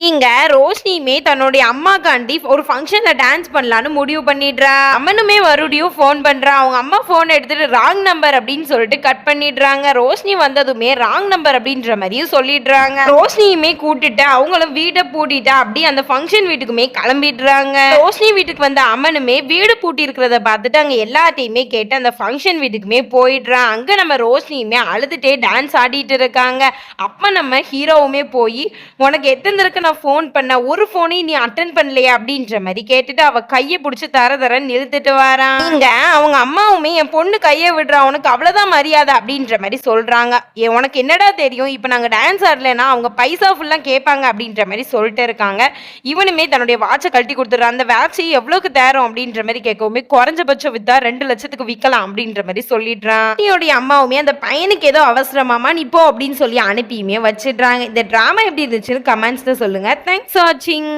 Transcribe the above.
இங்க ரோஷினியுமே தன்னுடைய அம்மாக்காண்டி ஒரு ஃபங்க்ஷன்ல டான்ஸ் பண்ணலான்னு முடிவு பண்ணிடுறா. அம்மனுமே மறுபடியும் ஃபோன் பண்றா. அவங்க அம்மா ஃபோன் எடுத்துட்டு ராங் நம்பர் அப்படின்னு சொல்லிட்டு கட் பண்ணிடுறாங்க. ரோஷினி வந்ததுமே ராங் நம்பர் அப்படின்ற மாதிரியும் சொல்லிடுறாங்க. ரோஷினியுமே கூட்டிட்டு அவங்களும் வீட்டை பூட்டிட்டா அப்படி அந்த ஃபங்க்ஷன் வீட்டுக்குமே கிளம்பிடுறாங்க. ரோஷினி வீட்டுக்கு வந்த அம்மனுமே வீடு பூட்டி இருக்கிறத பார்த்துட்டு அங்க எல்லாத்தையுமே கேட்டு அந்த ஃபங்க்ஷன் வீட்டுக்குமே போயிடுறான். அங்க நம்ம ரோஷினியுமே அழுதுட்டே டான்ஸ் ஆடிட்டு இருக்காங்க. அப்ப நம்ம ஹீரோவுமே போய் உனக்கு எத்தனை தடவை நான் ஃபோன் பண்ண ஒரு ஃபோனையும் நீ அட்டன் பண்ணலையா அப்படின்ற மாதிரி கேட்டுட்டு அவ கையை பிடிச்சி தர நிறுத்திட்டு வரான். இங்க அவங்க அம்மாவுமே என் பொண்ணு கையை விடுறா உனக்கு அவ்வளவுதான் மரியாதை அப்படின்ற மாதிரி சொல்றாங்க. உனக்கு என்னடா தெரியும் இப்ப நாங்க டான்ஸ் ஆடலைன்னா அவங்க பைசா ஃபுல்லா கேட்பாங்க அப்படின்ற மாதிரி சொல்லிட்டு இருக்காங்க. இவனுமே தன்னுடைய வாட்சை கழட்டி கொடுத்துடுறான். அந்த வாட்சை எவ்வளவுக்கு தேரும் அப்படின்ற மாதிரி கேட்கவுமே குறைஞ்சபட்சம் வித்தா 2 லட்சத்துக்கு விற்கலாம் அப்படின்ற மாதிரி சொல்லிடுறான். நீயோடைய அம்மாவுமே அந்த பையனுக்கு ஏதோ அவசரமாமா நீ போ அப்படின்னு சொல்லி அனுப்பியுமே வச்சிடுறாங்க. இந்த டிராமா எப்படி இருந்துச்சுன்னு கமெண்ட்ஸ்ல சொல்லுங்க. தேங்க்ஸ் ஃபார் வாட்சிங்.